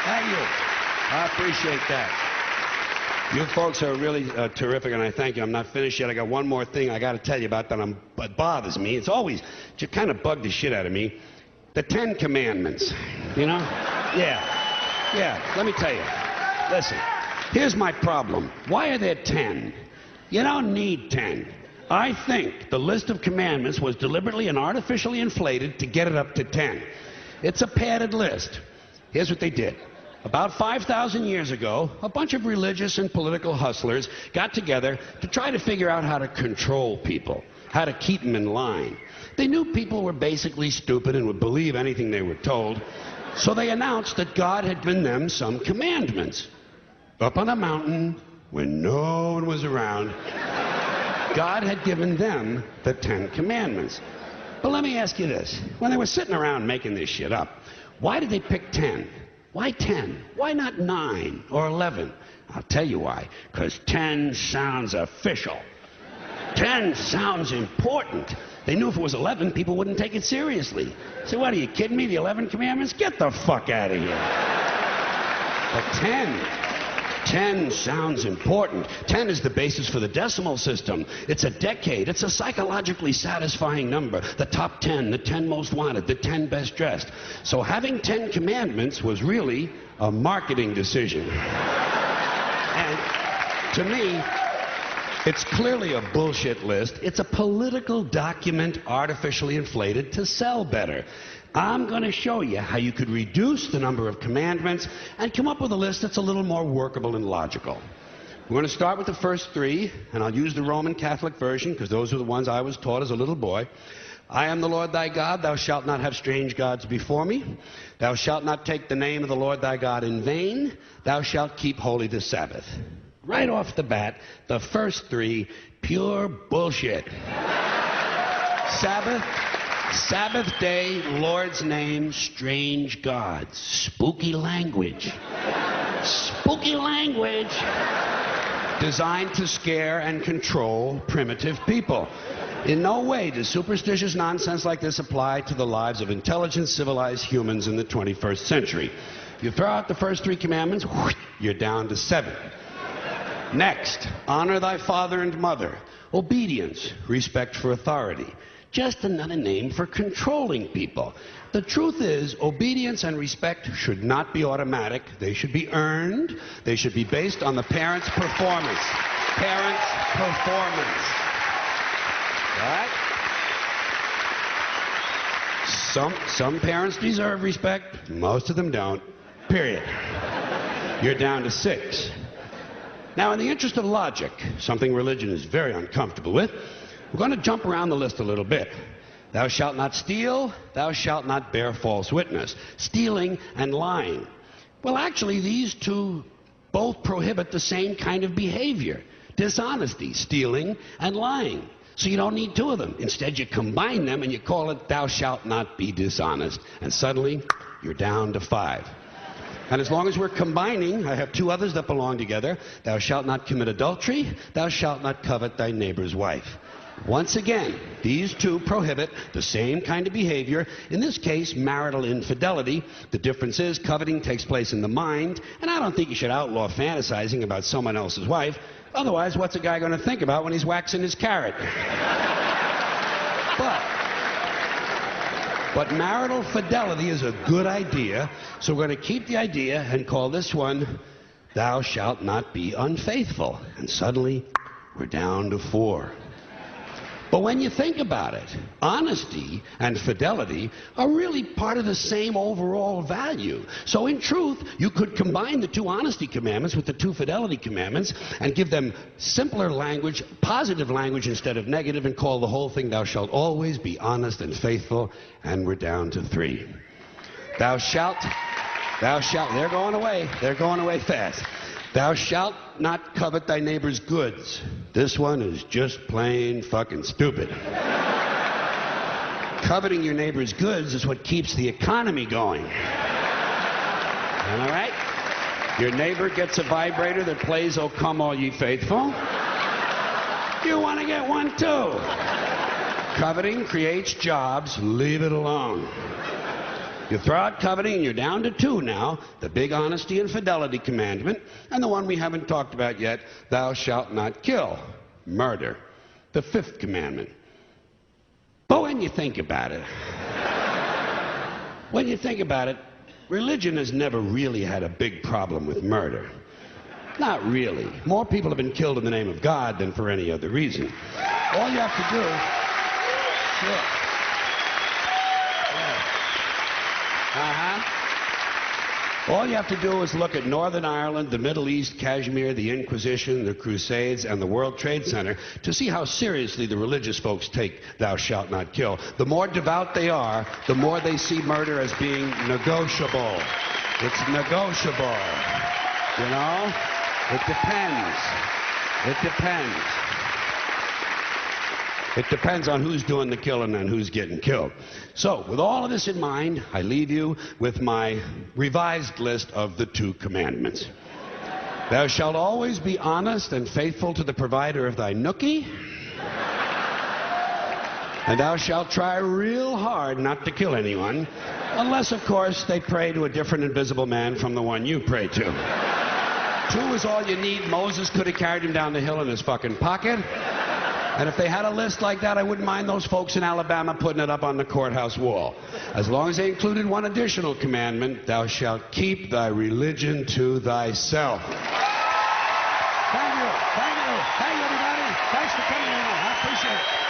Thank you. I appreciate that. You folks are really terrific, and I thank you. I'm not finished yet. I got one more thing I got to tell you about that bothers me. It's always just kind of bugged the shit out of me. The 10 Commandments, you know? Yeah, let me tell you. Listen, here's my problem. Why are there 10? You don't need 10. I think the list of commandments was deliberately and artificially inflated to get it up to 10. It's a padded list. Here's what they did. About 5,000 years ago, a bunch of religious and political hustlers got together to try to figure out how to control people, how to keep them in line. They knew people were basically stupid and would believe anything they were told, so they announced that God had given them some commandments. Up on a mountain, when no one was around, God had given them the 10 Commandments. But let me ask you this. When they were sitting around making this shit up, why did they pick 10? Why 10? Why not 9 or 11? I'll tell you why. Because 10 sounds official. 10 sounds important. They knew if it was 11, people wouldn't take it seriously. So what, are you kidding me? The 11 Commandments? Get the fuck out of here. But 10 sounds important. 10 is the basis for the decimal system. It's a decade. It's a psychologically satisfying number. The top 10, the 10 most wanted, the 10 best dressed. So having 10 commandments was really a marketing decision. And to me, it's clearly a bullshit list. It's a political document artificially inflated to sell better. I'm going to show you how you could reduce the number of commandments and come up with a list that's a little more workable and logical. We're going to start with the first 3, and I'll use the Roman Catholic version because those are the ones I was taught as a little boy. I am the Lord thy God. Thou shalt not have strange gods before me. Thou shalt not take the name of the Lord thy God in vain. Thou shalt keep holy the Sabbath. Right off the bat, the first 3, pure bullshit. Sabbath day, Lord's name, strange gods. Spooky language. Spooky language. Designed to scare and control primitive people. In no way does superstitious nonsense like this apply to the lives of intelligent, civilized humans in the 21st century. You throw out the first 3 commandments, you're down to 7. Next, honor thy father and mother. Obedience, respect for authority. Just another name for controlling people. The truth is, obedience and respect should not be automatic. They should be earned. They should be based on the parent's performance. Parent's performance. All right? Some parents deserve respect. Most of them don't. Period. You're down to 6. Now, in the interest of logic, something religion is very uncomfortable with, we're going to jump around the list a little bit. Thou shalt not steal. Thou shalt not bear false witness. Stealing and lying. Well, actually, these 2 both prohibit the same kind of behavior. Dishonesty, stealing, and lying. So you don't need 2 of them. Instead, you combine them and you call it thou shalt not be dishonest. And suddenly, you're down to 5. And as long as we're combining, I have 2 others that belong together. Thou shalt not commit adultery. Thou shalt not covet thy neighbor's wife. Once again, these 2 prohibit the same kind of behavior, in this case, marital infidelity. The difference is coveting takes place in the mind, and I don't think you should outlaw fantasizing about someone else's wife. Otherwise, what's a guy going to think about when he's waxing his carrot? But marital fidelity is a good idea, so we're going to keep the idea and call this one, thou shalt not be unfaithful. And suddenly, we're down to 4. But when you think about it, honesty and fidelity are really part of the same overall value. So in truth, you could combine the 2 honesty commandments with the 2 fidelity commandments and give them simpler language, positive language instead of negative, and call the whole thing, thou shalt always be honest and faithful, and we're down to 3. Thou shalt, they're going away fast. Thou shalt not covet thy neighbor's goods. This one is just plain fucking stupid. Coveting your neighbor's goods is what keeps the economy going. All right? Your neighbor gets a vibrator that plays "Oh Come All Ye Faithful." You want to get one too. Coveting creates jobs. Leave it alone. You throw out coveting, and you're down to 2 now. The big honesty and fidelity commandment, and the one we haven't talked about yet, thou shalt not kill. Murder. The 5th commandment. But when you think about it, religion has never really had a big problem with murder. Not really. More people have been killed in the name of God than for any other reason. All you have to do... Sure. All you have to do is look at Northern Ireland, the Middle East, Kashmir, the Inquisition, the Crusades, and the World Trade Center to see how seriously the religious folks take thou shalt not kill. The more devout they are, the more they see murder as being negotiable. It's negotiable. You know? It depends. It depends. It depends on who's doing the killing and who's getting killed. So, with all of this in mind, I leave you with my revised list of the 2 commandments. Thou shalt always be honest and faithful to the provider of thy nookie. And thou shalt try real hard not to kill anyone, unless, of course, they pray to a different invisible man from the one you pray to. 2 is all you need. Moses could have carried him down the hill in his fucking pocket. And if they had a list like that, I wouldn't mind those folks in Alabama putting it up on the courthouse wall. As long as they included one additional commandment, thou shalt keep thy religion to thyself. Thank you. Thank you. Thank you, everybody. Thanks for coming in. I appreciate it.